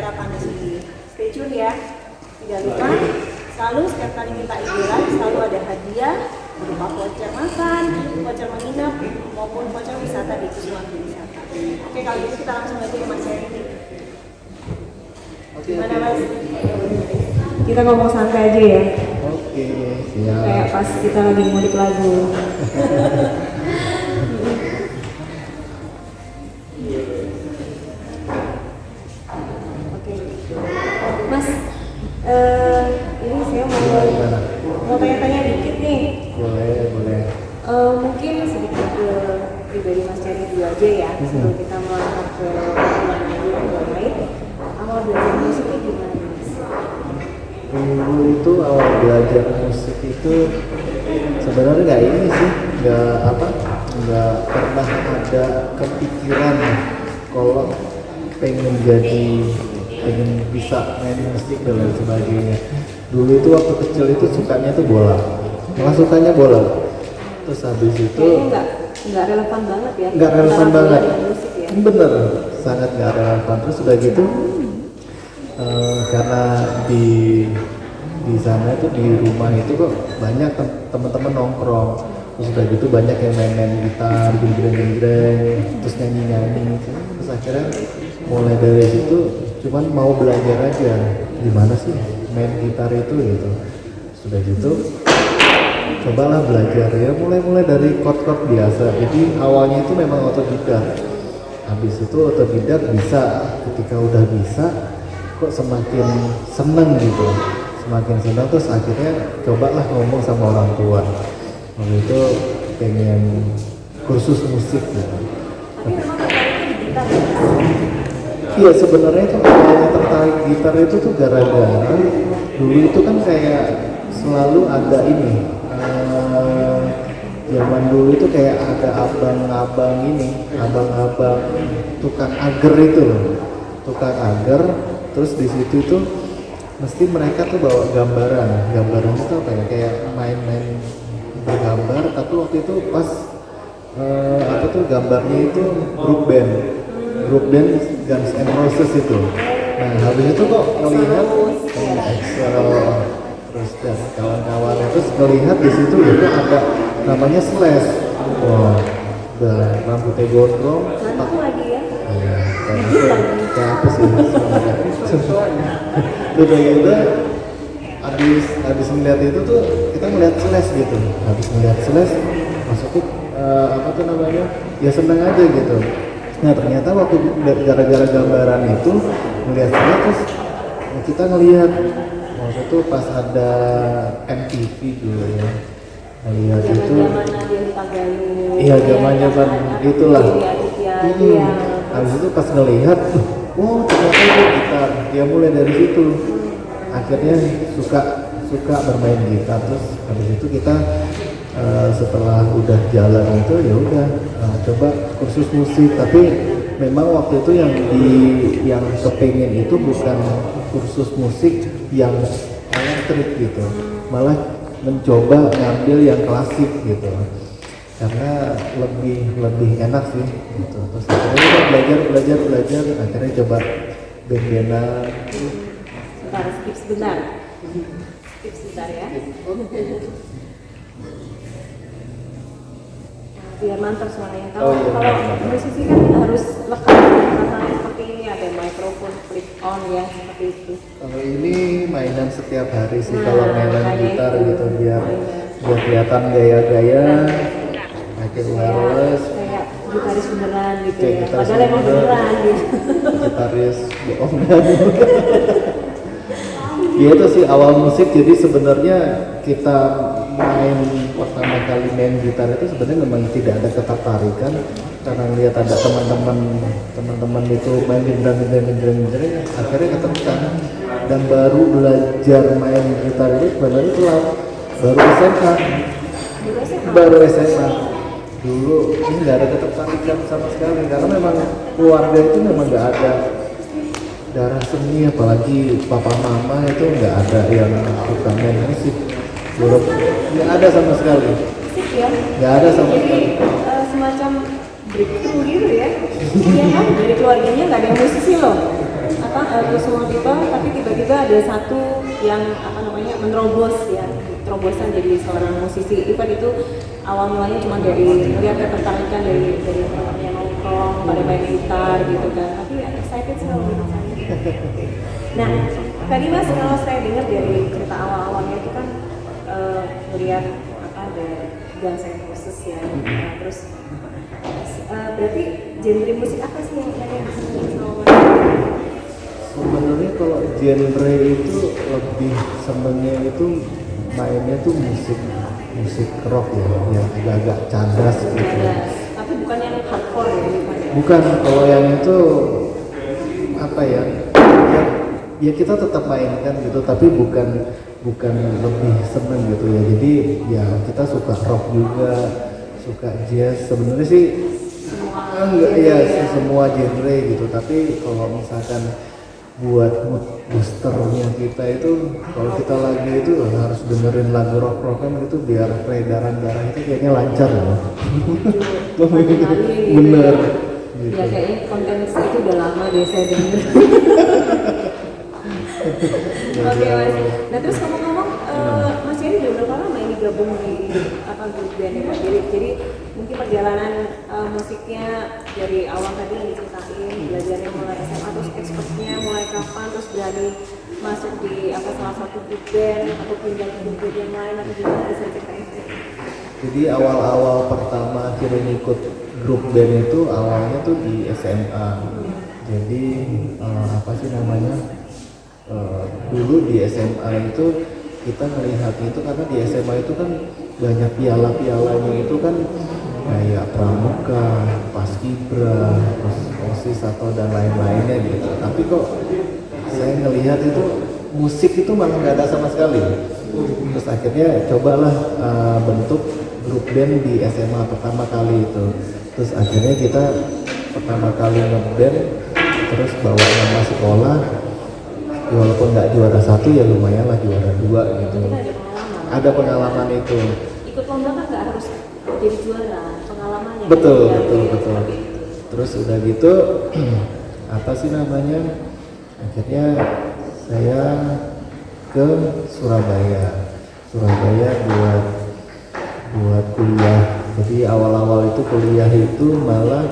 kita akan stay tune ya. Tidak lupa selalu setiap kali kita liburan selalu ada hadiah berupa voucher makan, voucher menginap maupun voucher wisata di Kusuma Wisata. Oke, kalau gitu kita langsung aja ke Mas Heri. Gimana Mas? Kita ngomong santai aja ya. Oke, siap. Kayak pas kita lagi ngulik lagu. Oke, Mas, ini saya mau tanya-tanya dikit nih. Boleh. Mungkin sedikit ke pribadi Mas Cherry dulu aja ya, sebelum kita melangkah ke yang lain. Awal belajar musiknya gimana Mas? Dulu itu awal belajar musik itu sebenarnya nggak pernah ada kepikiran kalau pengen bisa main musik dan lain sebagainya. Dulu itu waktu kecil itu sukanya tuh bola, malah sukanya bola. Terus habis itu nggak relevan banget ya? Nggak relevan banget, musik ya? bener, sangat nggak relevan. Terus udah gitu karena di sana itu di rumah itu kok banyak teman-teman nongkrong, terus udah gitu banyak yang main gitar, gendreng, terus nyanyi, terus akhirnya mulai dari situ cuman mau belajar aja gimana sih main gitar itu gitu. Sudah gitu cobalah belajar ya, mulai dari chord biasa. Jadi awalnya itu memang otodidak, habis itu otodidak bisa, ketika udah bisa kok semakin seneng gitu, terus akhirnya cobalah ngomong sama orang tua. Waktu itu pengen kursus musik gitu. Iya, sebenarnya itu awalnya tertarik gitar itu tuh gara-gara dulu itu kan kayak selalu ada ini zaman dulu itu kayak ada abang-abang tukang agar itu loh, terus di situ tuh mesti mereka tuh bawa gambaran itu apa ya, kayak main bergambar, tapi waktu itu pas gambarnya itu grup band Guns N' Roses itu. Nah habis itu kok ngelihat Excel terus dan kawan-kawannya, terus ngelihat di situ itu ada namanya Slash. Wah, rambutnya gondrong. Aku lagi ya. Iya, kayak apa sih sebenarnya? Udah gitu, abis ngeliat itu tuh kita ngeliat Slash gitu. Habis ngeliat Slash, masuk ya seneng aja gitu. Nah ternyata waktu gara-gara gambaran itu ngeliat Slash, terus kita ngeliat waktu itu pas ada MTV dulu ya. Ngeliat itu. Iya, zaman itulah. Habis itu pas ngelihat, ternyata itu gitar. Dia mulai dari situ. Akhirnya suka bermain gitar. Terus habis itu kita setelah udah jalan itu ya udah coba kursus musik. Tapi memang waktu itu yang kepengen itu bukan kursus musik yang elektrik gitu, malah mencoba ngambil yang klasik gitu, karena lebih enak sih gitu. Terus akhirnya belajar, akhirnya coba band-bandan. Skip sebentar ya. Biar mantap suaranya. Kalau musisi kan harus lengkap dengan seperti ini, ada mikrofon flip on ya, seperti itu. Kalau ini mainan setiap hari sih, kalau mainan gitar itu, gitu biar kelihatan gaya-gaya, pakai wireless. Kayak gitaris beneran gitu ya. Padahal emang beneran gitu. Gitaris bohongan. Ya itu sih awal musik. Jadi sebenarnya kita pertama kali main gitar itu sebenarnya memang tidak ada ketertarikan, karena lihat ada teman-teman itu main gendreng, akhirnya ketertarik. Dan baru belajar main gitar itu sebenarnya telat, baru SMA. Dulu ini nggak ada ketertarikan sama sekali, karena memang keluarga itu memang nggak ada darah seni, apalagi papa mama itu nggak ada yang suka main musik. Belum, nggak ada sama sekali. Nggak ada sama sekali. Semacam breakthrough gitu ya. Iya kan, dari keluarganya nggak ada yang musisi loh. semua people, tapi tiba-tiba ada satu yang menerobos ya, terobosan jadi seorang musisi. Even itu awal mulanya cuma dari melihat ketertarikan dari yang nongkrong pada main gitar gitu kan, tapi excited sekali saya. Nah tadi Mas, kalau saya dengar dari cerita awal-awalnya itu kan melihat ada Guns N' Roses ya, terus berarti genre musik apa sih yang disenangi sama Mas? Sebenarnya kalau genre itu lebih senengnya itu mainnya tuh musik rock ya, yang agak-agak cadas gitu. Tapi bukan yang hardcore ya? Bukan, kalau yang itu apa ya, ya kita tetap mainkan gitu, tapi bukan lebih seneng gitu ya. Jadi ya kita suka rock juga, suka jazz. Sebenarnya sih enggak ya semua genre gitu. Tapi kalau misalkan buat mood boosternya kita itu, kalau kita lagi itu harus dengerin lagu rock-rockan gitu biar peredaran darah itu kayaknya lancar ya. Bener. Gitu. Ya kayaknya konten itu udah lama deh saya denger. Oke Mas. Nah terus ngomong-ngomong, Mas Yeri udah berapa lama ini gabung di grup band ya? Jadi mungkin perjalanan musiknya dari awal tadi yang diceritain, belajarnya mulai SMA, terus expertnya mulai kapan, terus berani masuk di salah satu grup band atau pindah ke grup band yang lain, atau gimana, bisa ceritain? Jadi awal-awal pertama akhirnya ikut grup band itu awalnya tuh di SMA. Jadi apa sih namanya? Dulu di SMA itu kita melihat itu karena di SMA itu kan banyak piala-pialanya itu kan kayak pramuka, paskibra, terus OSIS atau dan lain-lainnya gitu. Tapi kok saya ngelihat itu musik itu malah nggak ada sama sekali. Terus akhirnya cobalah bentuk grup band di SMA pertama kali itu. Terus akhirnya kita pertama kali ngeband, terus bawa nama sekolah. Walaupun nggak juara 1 ya lumayan lah juara 2 gitu. Ada pengalaman itu. Ikut lomba kan nggak harus jadi juara, pengalamannya. Betul. Terus udah gitu apa sih namanya? Akhirnya saya ke Surabaya buat kuliah. Jadi awal-awal itu kuliah itu malah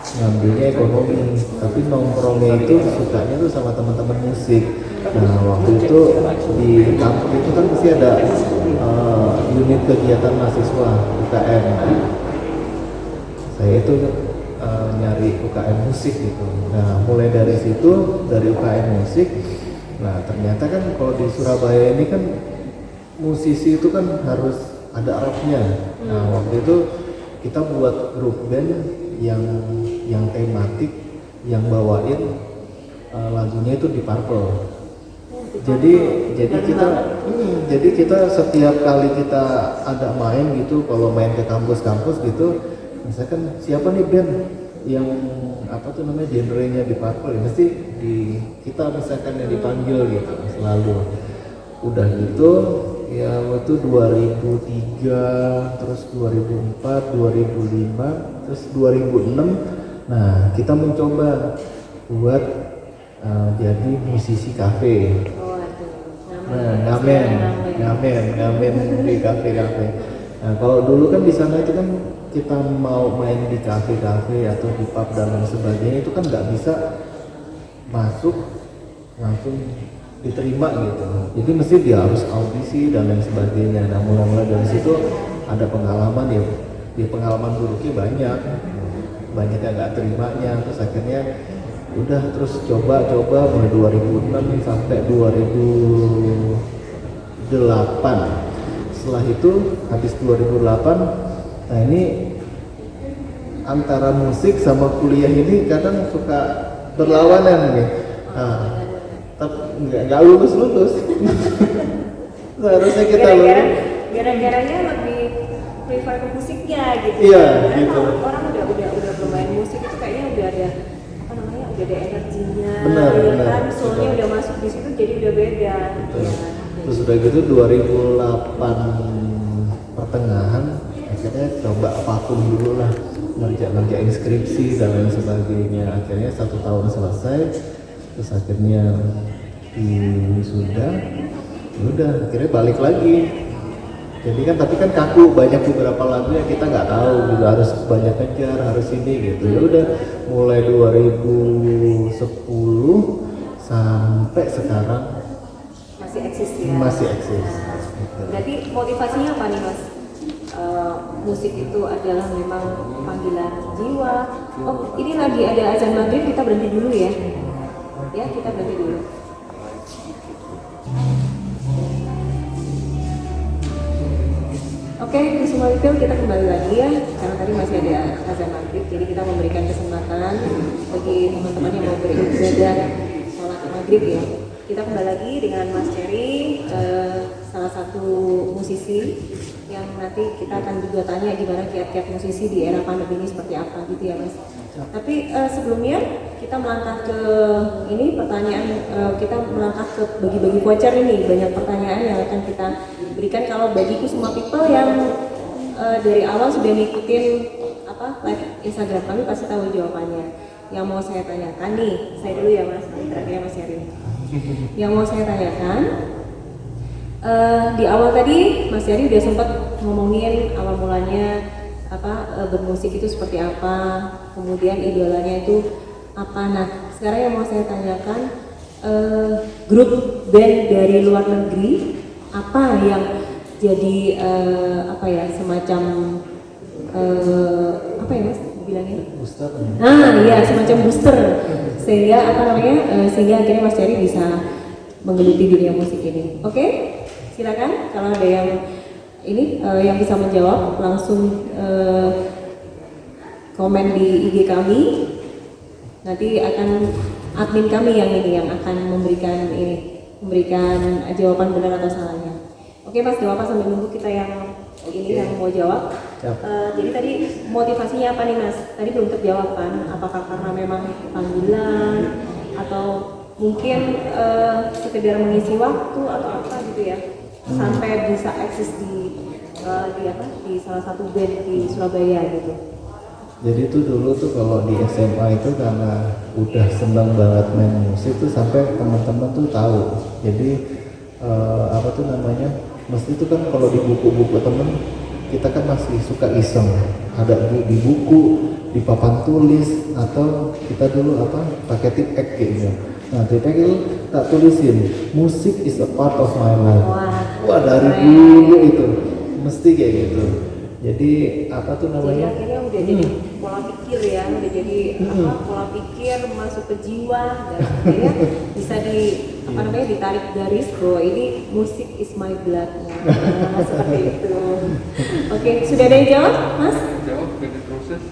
ngambilnya ekonomi, tapi nongkrongnya itu sukanya tuh sama teman-teman musik. Nah waktu itu di kampus itu kan pasti ada unit kegiatan mahasiswa UKM. Saya itu nyari UKM musik gitu. Nah mulai dari situ, dari UKM musik, nah ternyata kan kalau di Surabaya ini kan musisi itu kan harus ada rocknya. Nah waktu itu kita buat grup band yang tematik, yang bawain lagunya itu di Purple. Jadi kita setiap kali kita ada main gitu, kalau main ke kampus-kampus gitu, misalkan siapa nih band yang genrenya di Purple, mesti kita misalkan yang dipanggil gitu selalu. Udah gitu ya waktu 2003, terus 2004, 2005, terus 2006. Nah kita mencoba buat jadi musisi kafe. Nah ngamen di kafe-kafe. Nah kalau dulu kan di sana itu kan kita mau main di kafe-kafe atau di pub dan lain sebagainya itu kan nggak bisa masuk langsung diterima gitu. Jadi mesti dia harus audisi dan lain sebagainya. Nah mulai dari situ ada pengalaman ya. Di pengalaman buruknya banyak yang nggak terimanya. Terus akhirnya udah terus coba mulai 2006 sampai 2008. Setelah itu habis 2008, nah ini antara musik sama kuliah ini kadang suka berlawanan nih. Nah, tapi nggak lulus. Seharusnya kita lulus. Gara-garanya lebih prefer ke musiknya gitu. Iya, karena gitu. Orang udah bermain musik itu kayaknya udah ada udah ada energinya. Benar. Kan soalnya udah masuk di situ jadi udah beda. Ya. Terus udah gitu 2008 pertengahan akhirnya coba vakum dulu lah, ngerjain skripsi dan lain sebagainya. Akhirnya 1 tahun selesai. terus akhirnya di wisuda ya udah akhirnya balik lagi. Jadi kan tapi kan kaku, banyak beberapa lagu yang kita nggak tahu gitu, harus banyak kejar, harus ini gitu. Ya udah mulai 2010 sampai sekarang Masih eksis ya. masih eksis. Gitu. Berarti motivasinya apa nih Mas? Musik itu adalah memang panggilan jiwa. Oh, ini lagi ada azan maghrib, kita berhenti dulu ya. Ya, kita berhenti dulu. Oke, Kusuma People, kita kembali lagi ya, karena tadi masih ada azan maghrib, jadi kita memberikan kesempatan bagi teman-teman yang mau beribadah sholat maghrib ya. Kita kembali lagi dengan Mas Cherry, salah satu musisi yang nanti kita akan juga tanya gimana kiat-kiat musisi di era pandemi ini seperti apa gitu ya Mas. Tapi sebelumnya kita melangkah ke ini pertanyaan, kita melangkah ke bagi-bagi voucher ini, banyak pertanyaan yang akan kita berikan. Kalau bagiku semua people yang dari awal sudah ngikutin live Instagram kami pasti tahu jawabannya. Yang mau saya tanyakan nih, saya dulu ya Mas, terakhir Mas Yari. Yang mau saya tanyakan, di awal tadi Mas Yari udah sempat ngomongin awal mulanya bermusik itu seperti apa, kemudian idolanya itu apa. Nah, sekarang yang mau saya tanyakan, grup band dari luar negeri apa yang jadi semacam apa ya Mas bilangnya? Booster. Iya, semacam booster sehingga sehingga akhirnya Mas Cherry bisa menggeluti dunia musik ini. Oke, silakan kalau ada yang ini yang bisa menjawab langsung komen di IG kami. Nanti akan admin kami yang akan memberikan jawaban benar atau salahnya. Oke Mas, jawab sambil nunggu kita yang yang mau jawab. Jadi tadi motivasinya apa nih Mas? Tadi belum terjawab kan? Apakah karena memang panggilan atau mungkin sekedar mengisi waktu atau apa gitu ya? Sampai bisa eksis di salah satu band di Surabaya gitu. Jadi itu dulu tuh kalau di SMA itu karena udah senang banget main musik tuh sampai teman-teman tuh tahu. Jadi mesti itu kan kalau di buku-buku temen kita kan masih suka iseng, ada di buku, di papan tulis, atau kita dulu pakai tip ek gitu. Nah tip ek itu tak tulisin musik is a part of my life. Wah dari dulu itu mesti kayak gitu. Jadi Jadi akhirnya udah jadi pola pikir ya, udah jadi pola pikir masuk ke jiwa dan akhirnya bisa ditarik garis bahwa ini musik is my blood. Nah, seperti itu. Oke, sudah ada yang jawab, Mas? Jawab Guns N' Roses.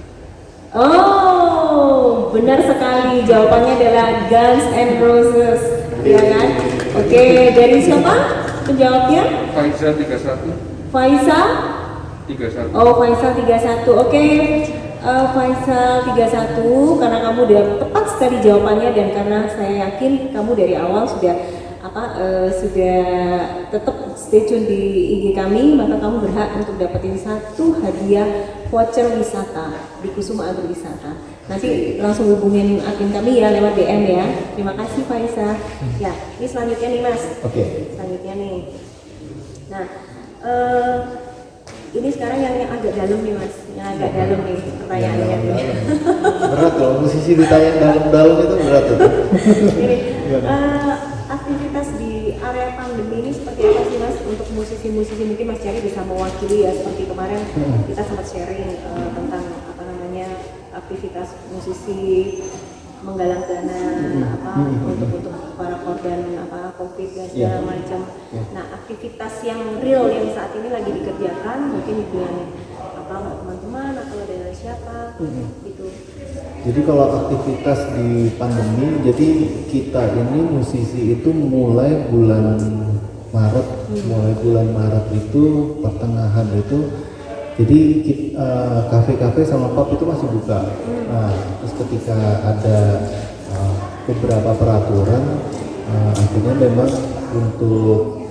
Oh, benar sekali. Jawabannya adalah Guns N' Roses, ya kan? Oke, dari siapa penjawabnya? Faiza 31. Faiza? 31. Oh, Faisal 31. Oke. Faisal 31, karena kamu udah tepat sekali jawabannya dan karena saya yakin kamu dari awal sudah tetap stay tune di IG kami, maka kamu berhak untuk dapetin satu hadiah voucher wisata di Kusuma Agrowisata. Nanti langsung hubungin admin kami ya lewat DM ya. Terima kasih Faisal. Ya, ini selanjutnya nih Mas. Oke. Selanjutnya nih. Nah, ini sekarang yang agak dalam nih Mas, yang agak dalam nih pertanyaannya. Berat loh, musisi ditanya dalam-dalam itu berat tuh. Ini aktivitas di area pandemi ini seperti apa sih Mas untuk musisi-musisi? Mungkin Mas Cherry bisa mewakili ya, seperti kemarin kita sempat sharing tentang aktivitas musisi menggalang dana untuk para korban COVID dan segala macam. Nah, aktivitas yang real yang saat ini lagi dikerjakan mungkin dengan teman-teman atau dari siapa gitu. Jadi kalau aktivitas di pandemi, jadi kita ini musisi itu mulai bulan Maret itu pertengahan itu. Jadi kafe-kafe sama pub itu masih buka. Nah, terus ketika ada beberapa peraturan, akhirnya memang untuk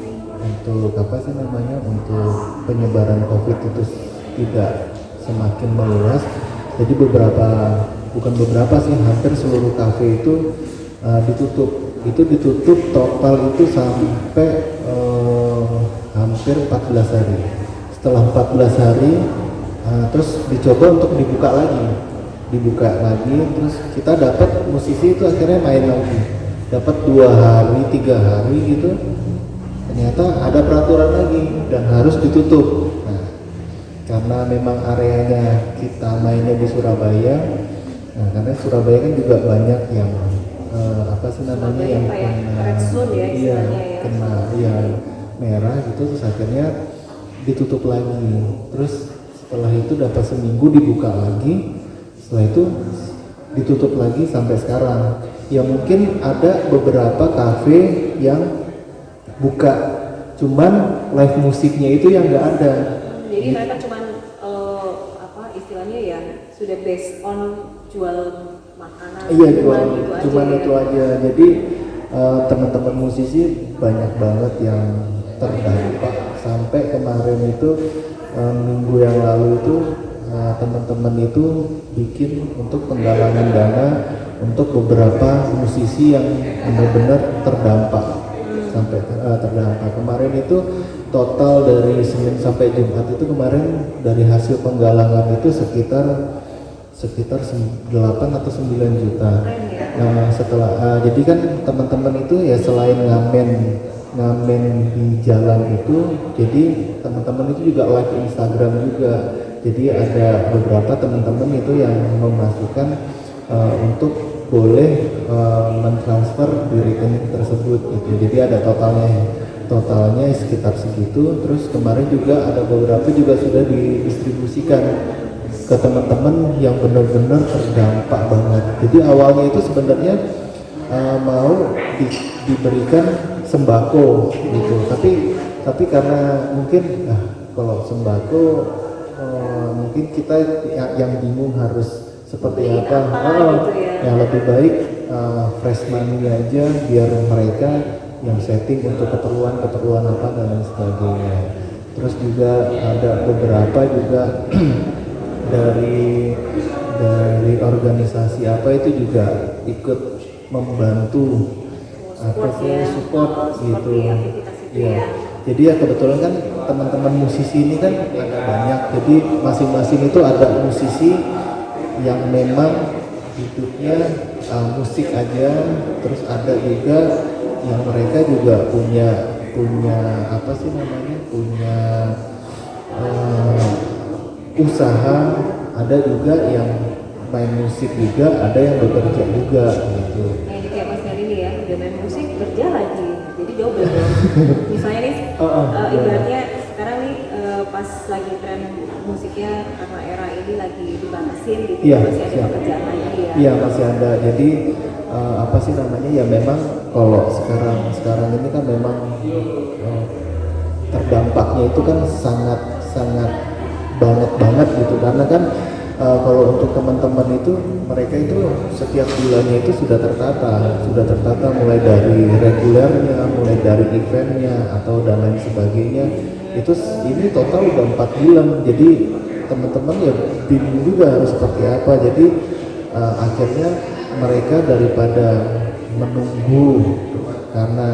penyebaran COVID itu tidak semakin meluas. Jadi hampir seluruh kafe itu ditutup total itu sampai hampir 14 hari. Setelah 14 hari terus dicoba untuk dibuka lagi, terus kita dapat musisi itu akhirnya main lagi, dapat 2 hari 3 hari gitu, ternyata ada peraturan lagi dan harus ditutup. Nah, karena memang areanya kita mainnya di Surabaya, nah karena Surabaya kan juga banyak yang yang red zone ya istilahnya ya. kena merah gitu, terus akhirnya ditutup lagi. Terus setelah itu dapat seminggu dibuka lagi, setelah itu ditutup lagi sampai sekarang. Ya mungkin ada beberapa kafe yang buka, cuman live musiknya itu yang nggak ada. Jadi mereka cuman istilahnya ya sudah based on jual makanan. Iya, cuman ya. itu aja. Jadi teman-teman musisi banyak banget yang terdampak. Sampai kemarin itu minggu yang lalu itu teman-teman itu bikin untuk penggalangan dana untuk beberapa musisi yang benar-benar terdampak. Sampai terdampak kemarin itu total dari Senin sampai Jumat itu kemarin dari hasil penggalangan itu sekitar 8 atau 9 juta. Nah setelah jadi kan teman-teman itu ya selain ngamen di jalan itu, jadi teman-teman itu juga live Instagram juga. Jadi ada beberapa teman-teman itu yang memasukkan untuk boleh mentransfer di rekening tersebut gitu. Jadi ada totalnya sekitar segitu. Terus kemarin juga ada beberapa juga sudah didistribusikan ke teman-teman yang benar-benar terdampak banget. Jadi awalnya itu sebenarnya mau diberikan sembako gitu, tapi karena mungkin kalau sembako mungkin kita yang bingung harus seperti apa, gitu ya. yang lebih baik fresh money aja biar mereka yang setting untuk keperluan apa dan lain sebagainya. Terus juga ada beberapa juga dari organisasi apa itu juga ikut membantu support gitu. Ya. Jadi ya kebetulan kan teman-teman musisi ini kan ada banyak. Jadi masing-masing itu ada musisi yang memang hidupnya musik aja, terus ada juga yang mereka juga punya usaha, ada juga yang main musik juga, ada yang bekerja juga gitu. Nah ini kayak Mas Neri nih ya, udah main musik kerja lagi, jadi double. Misalnya nih, ibaratnya sekarang nih pas lagi tren musiknya karena era ini lagi dibatasin gitu, masih ada pekerjaan lagi ya. Iya masih ada. Jadi ya memang kalau sekarang ini kan memang terdampaknya itu kan sangat banget gitu, karena kan kalau untuk teman-teman itu mereka itu setiap bulannya itu sudah tertata mulai dari regulernya, mulai dari eventnya atau dan lain sebagainya. Itu ini total udah 4 bulan, jadi teman-teman ya bingung juga harus seperti apa. Jadi akhirnya mereka daripada menunggu karena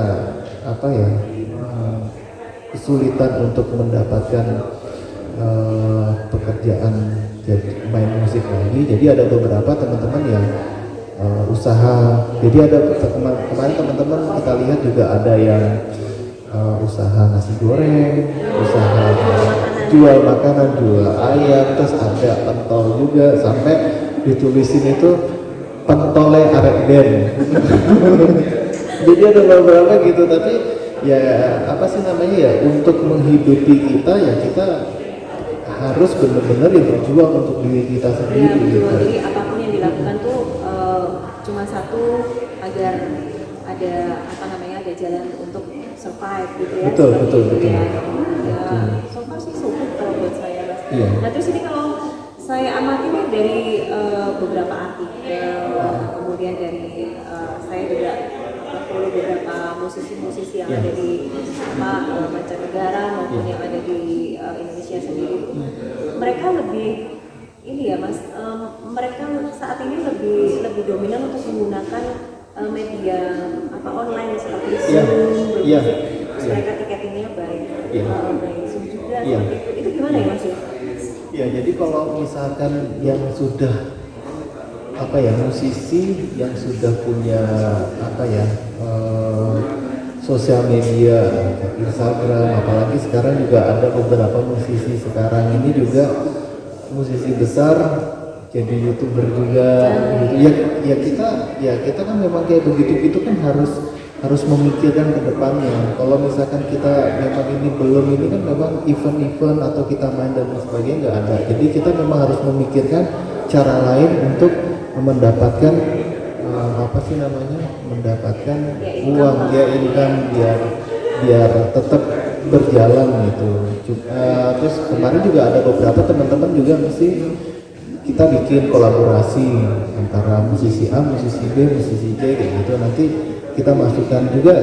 kesulitan untuk mendapatkan pekerjaan jadi main musik lagi, jadi ada beberapa teman-teman yang usaha. Jadi ada kemarin teman-teman kita lihat juga ada yang usaha nasi goreng, usaha jual makanan, jual ayam, terus ada pentol juga, sampai ditulisin itu pentole arek band. Jadi ada beberapa gitu, tapi ya untuk menghidupi kita ya kita harus benar-benar ya berjuang untuk diri kita sendiri. Ya, gitu. Jadi apapun yang dilakukan tuh cuma satu, agar ada ada jalan untuk survive gitu ya. Betul. Ya, so far sih cukup kalau buat saya Mas. Iya. Nah terus ini kalau saya amati nih dari beberapa artikel, kemudian dari saya juga follow beberapa musisi-musisi yang ada di mancanegara maupun yang ada di Indonesia sendiri. Mereka lebih ini ya Mas, mereka saat ini lebih dominan untuk menggunakan media apa online seperti Iya, Zoom, iya, terus iya. mereka tiketingnya baik, Iya. baik Zoom juga, Iya. seperti itu gimana ya Mas? Ya, jadi kalau misalkan yang sudah apa ya, musisi yang sudah punya apa ya, sosial media, Instagram, apalagi sekarang juga ada beberapa musisi sekarang ini juga musisi besar jadi YouTuber juga gitu. Ya kita kan memang kayak begitu kan harus memikirkan ke depannya. Kalau misalkan kita memang ini belum, ini kan memang event-event atau kita main dan sebagainya nggak ada. Jadi kita memang harus memikirkan cara lain untuk mendapatkan apa sih namanya, mendapatkan uang, ya income, biar tetap berjalan gitu. Terus kemarin juga ada beberapa teman-teman juga mesti kita bikin kolaborasi antara musisi A, musisi B, musisi C kayak gitu. Nanti kita masukkan juga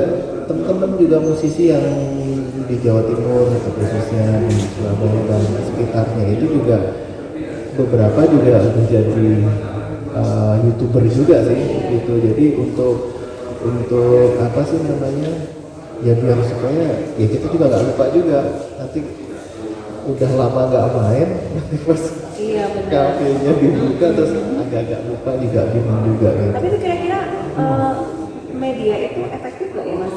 teman-teman juga musisi yang di Jawa Timur atau khususnya di Surabaya dan sekitarnya itu juga beberapa juga udah jadi YouTuber juga sih gitu. Jadi untuk apa sih namanya, ya biar supaya ya kita juga nggak lupa juga, nanti udah lama nggak main nanti pas kafenya dibuka terus agak-agak lupa juga, bingung juga gitu. Tapi itu kira-kira media itu efektif nggak ya Mas?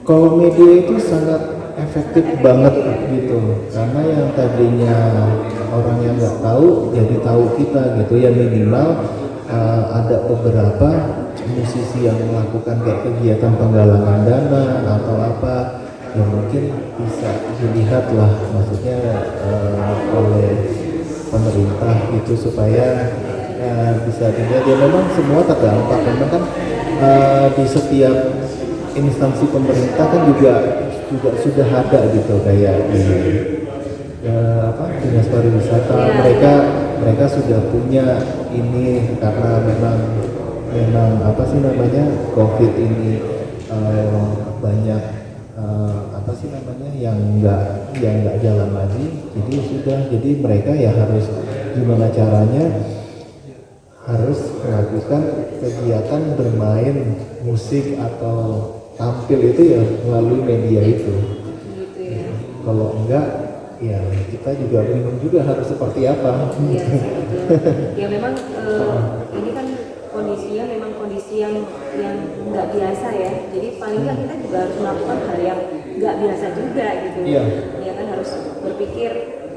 Kalau media itu sangat efektif banget gitu, karena yang tadinya orang yang nggak tahu jadi tahu kita gitu ya. Minimal ada beberapa musisi yang melakukan kayak kegiatan penggalangan dana atau apa yang mungkin bisa dilihat lah, maksudnya oleh pemerintah gitu, supaya bisa dilihat. Ya memang semua terdampak, memang kan di setiap instansi pemerintah kan juga sudah ada gitu, kayak di dinas pariwisata, mereka sudah punya ini, karena memang apa sih namanya, COVID ini banyak apa sih namanya yang nggak jalan lagi, jadi mereka ya harus gimana caranya, harus melakukan kegiatan bermain musik atau tampil itu ya melalui media itu. Gitu ya. Kalau enggak ya kita juga bingung juga harus seperti apa. Iya, ya memang ini kan kondisinya memang kondisi yang nggak biasa ya. Jadi paling nggak kita juga harus melakukan hal yang nggak biasa juga gitu. Iya. Ya kan harus berpikir,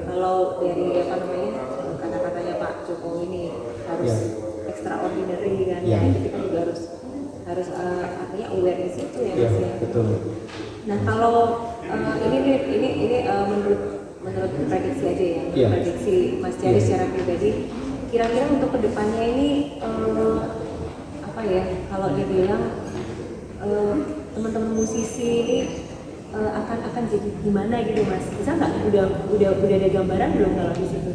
kalau dari apa namanya kata-katanya Pak Jokowi ini harus extraordinary kan. Iya. Ya, kita juga harus artinya awareness itu ya Iya, Mas ya. betul. Nah kalau ini menurut prediksi aja ya, Iya. prediksi Mas Jari secara pribadi, kira-kira untuk kedepannya ini apa ya, kalau dibilang teman-teman musisi ini akan jadi gimana gitu Mas? Bisa nggak? Udah ada gambaran belum kalau di situ?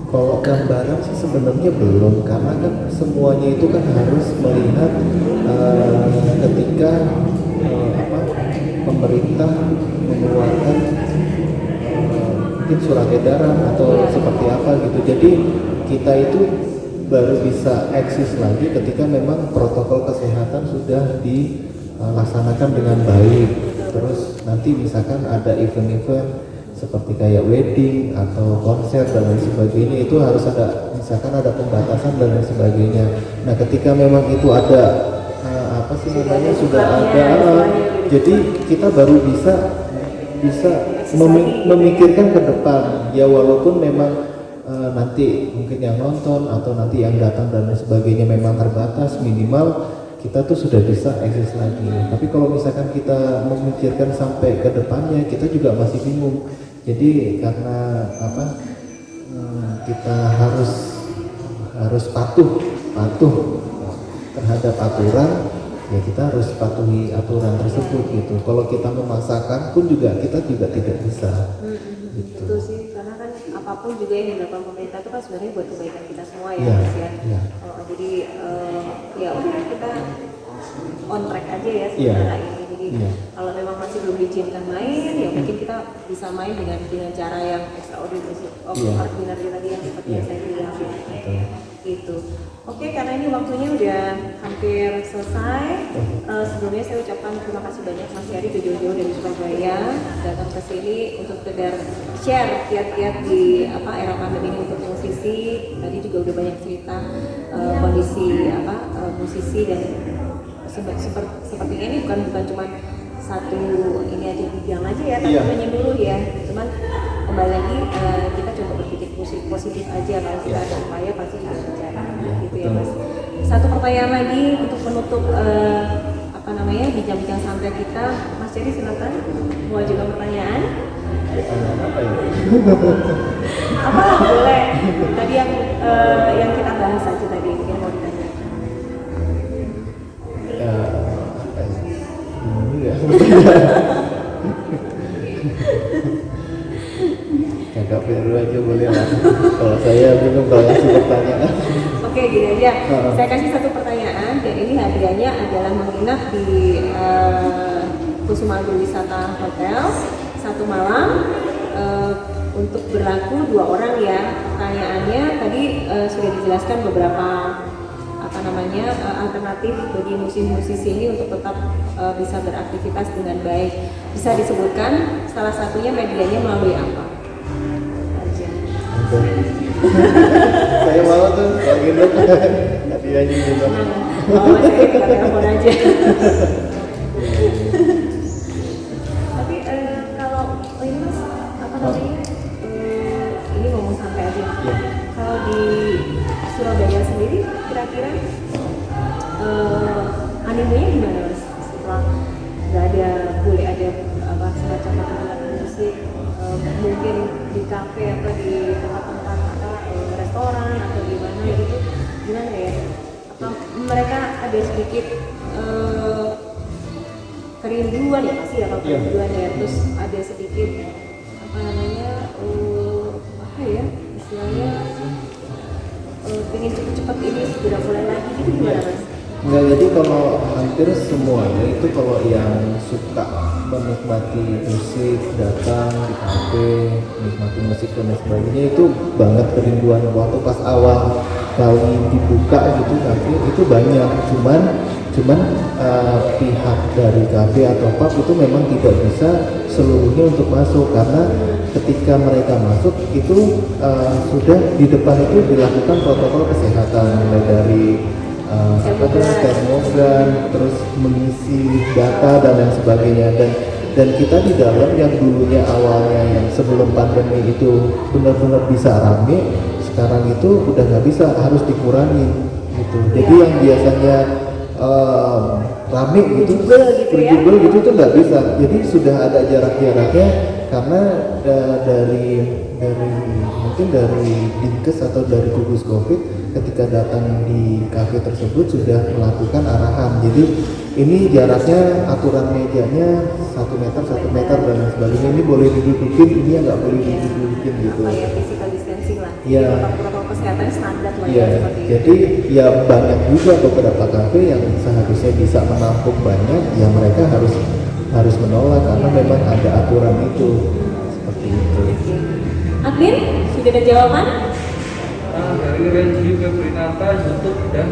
Kalau gambaran sih sebenarnya belum, karena kan semuanya itu kan harus melihat ketika pemerintah mengeluarkan mungkin surat edaran atau seperti apa gitu. Jadi kita itu baru bisa eksis lagi ketika memang protokol kesehatan sudah dilaksanakan dengan baik. Terus nanti misalkan ada event-event seperti kayak wedding atau konser dan lain sebagainya, itu harus ada, misalkan ada pembatasan dan lain sebagainya. Nah ketika memang itu ada apa sih namanya, sudah ada, jadi kita baru bisa memikirkan ke depan ya, walaupun memang nanti mungkin yang nonton atau nanti yang datang dan lain sebagainya memang terbatas, minimal kita tuh sudah bisa eksis lagi. Tapi kalau misalkan kita memikirkan sampai ke depannya, kita juga masih bingung. Jadi karena apa, kita harus patuh terhadap aturan, ya kita harus patuhi aturan tersebut gitu. Kalau kita memaksakan pun juga kita juga tidak bisa. Gitu. Betul sih, karena kan apapun juga yang dilakukan pemerintah itu kan sebenarnya buat kebaikan kita semua ya, Iya, Mas ya. iya. Jadi ya udah, kita on track aja ya Iya. sebenarnya ini. Jadi Iya. kalau memang masih belum diizinkan main, ya mungkin kita bisa main dengan cara yang extraordinary Iya. ordinary tadi yang seperti yang saya bilang. Betul. Gitu. Oke, karena ini waktunya udah hampir selesai. Sebelumnya saya ucapkan terima kasih banyak Mas Heri udah jauh-jauh dari Surabaya datang ke sini untuk sekedar share kiat-kiat di era pandemi ini untuk musisi. Tadi juga udah banyak cerita kondisi musisi dan sepertinya ini bukan cuma satu ini aja bidang aja ya, tapi nanya dulu ya. Cuman kembali lagi kita coba berpikir positif aja, kalau kita ada upaya pasti juga bicara gitu ya Mas. Satu pertanyaan lagi untuk penutup bincang-bincang santai kita. Mas Heri silakan mau ajukan pertanyaan. Pertanyaan apa ya? Apa boleh tadi yang kita bahas aja tadi mungkin mau ditanya. Kakak Peru aja boleh lah. Kalau saya bingung kalau ngasih pertanyaan. Oke, gini aja. Saya kasih satu pertanyaan dan ini hadiahnya adalah menginap di Kusuma Agrowisata Hotel 1 malam untuk berlaku 2 orang ya. Pertanyaannya tadi sudah dijelaskan beberapa alternatif bagi musisi ini untuk tetap bisa beraktivitas dengan baik. Bisa disebutkan salah satunya medianya melalui apa? Aja. Saya mau tuh kalau gitu hadiahnya gitu. Saya kita telepon aja. Tapi kalau ini Mas ini ngomong santai aja. Kalau di Surabaya sendiri kira-kira animenya gimana Mas? Setelah boleh ada semacam alat musik mungkin di kafe atau di tempat-tempat restoran atau gimana gitu, gimana ya? Apa mereka ada sedikit kerinduan ya pasti ya, kalau kerinduan ya, terus ada sedikit istilahnya pengen cepet-cepet ini segera mulai lagi gitu, gimana Mas? Enggak, jadi kalau hampir semuanya itu kalau yang suka menikmati musik, datang di kafe, menikmati musik dan lain sebagainya, itu banget kerinduan waktu pas awal kali dibuka gitu kafe itu banyak, cuman pihak dari kafe atau pub itu memang tidak bisa seluruhnya untuk masuk, karena ketika mereka masuk itu sudah di depan itu dilakukan protokol kesehatan, mulai dari termogan, terus mengisi data dan lain sebagainya, dan kita di dalam yang dulunya awalnya yang sebelum pandemi itu benar-benar bisa rame, sekarang itu udah nggak bisa, harus dikurangi gitu. Jadi yang biasanya rame gitu, berjubel gitu tuh nggak bisa. Jadi sudah ada jarak-jaraknya, karena mungkin dari Dinkes atau dari gugus Covid ketika datang di kafe tersebut sudah melakukan arahan. Jadi ini jaraknya, aturan mejanya 1 meter dan lain sebagainya. Ini boleh didudukin, ini nggak boleh didudukin gitu. Kayak physical distancing lah. Iya. Protokol kesehatan standar lah ya. Jadi ya banyak juga beberapa kafe yang seharusnya bisa menampung banyak, ya mereka harus menolak karena memang ada aturan itu seperti itu. Admin, sudah ada jawaban? Dari Randy Febrinata, YouTube dan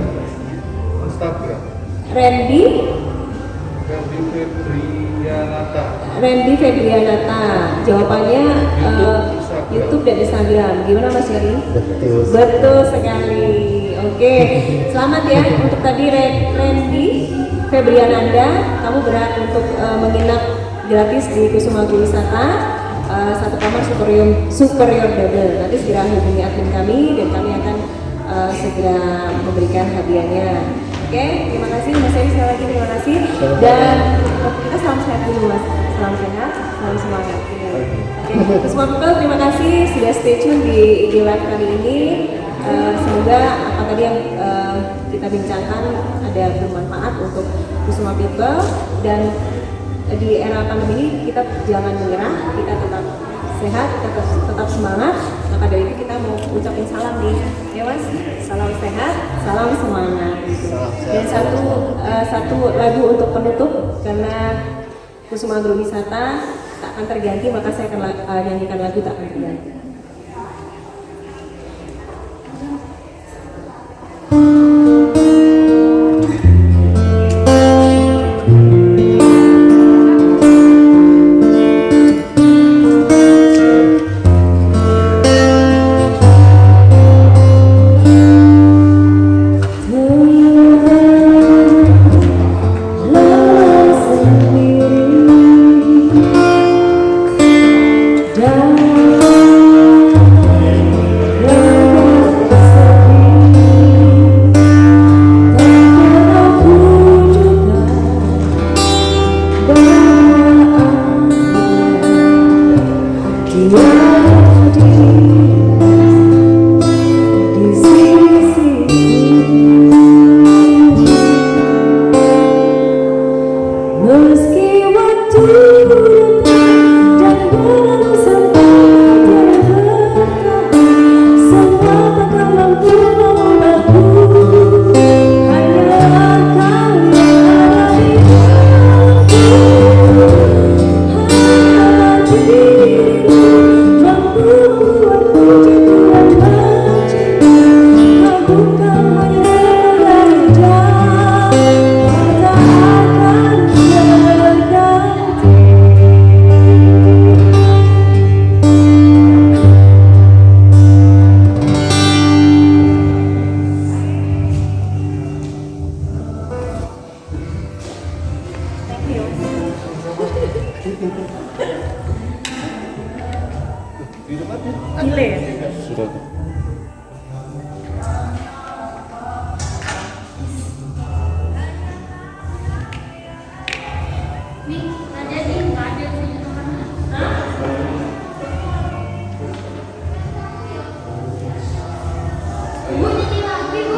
Instagram. Randy Febrianata. Jawabannya YouTube dan Instagram. Gimana Mas Heri? Betul sekali. Oke, selamat ya untuk tadi Randy Febriananda. Kamu berhak untuk menginap gratis di Kusuma Agrowisata. 1 kamar superior double. Nanti segera hubungi admin kami dan kami akan segera memberikan hadiahnya. Oke, terima kasih Mas Heri, sekali lagi terima kasih. Dan kita salam sehat dulu Mas. Salam sehat, salam semangat. Oke, semua people terima kasih sudah stay tune di IG Live kali ini. Semoga apa tadi yang kita bincangkan ada bermanfaat untuk semua people, dan di era pandemi ini kita jangan menyerah, kita tetap sehat, tetap semangat. Maka dari itu kita mau ucapin salam nih, ya Mas, salam sehat, salam semangat. Dan satu lagu untuk penutup, karena Kusuma Agrowisata tak akan terganti, maka saya akan nyanyikan lagu tak akan terganti.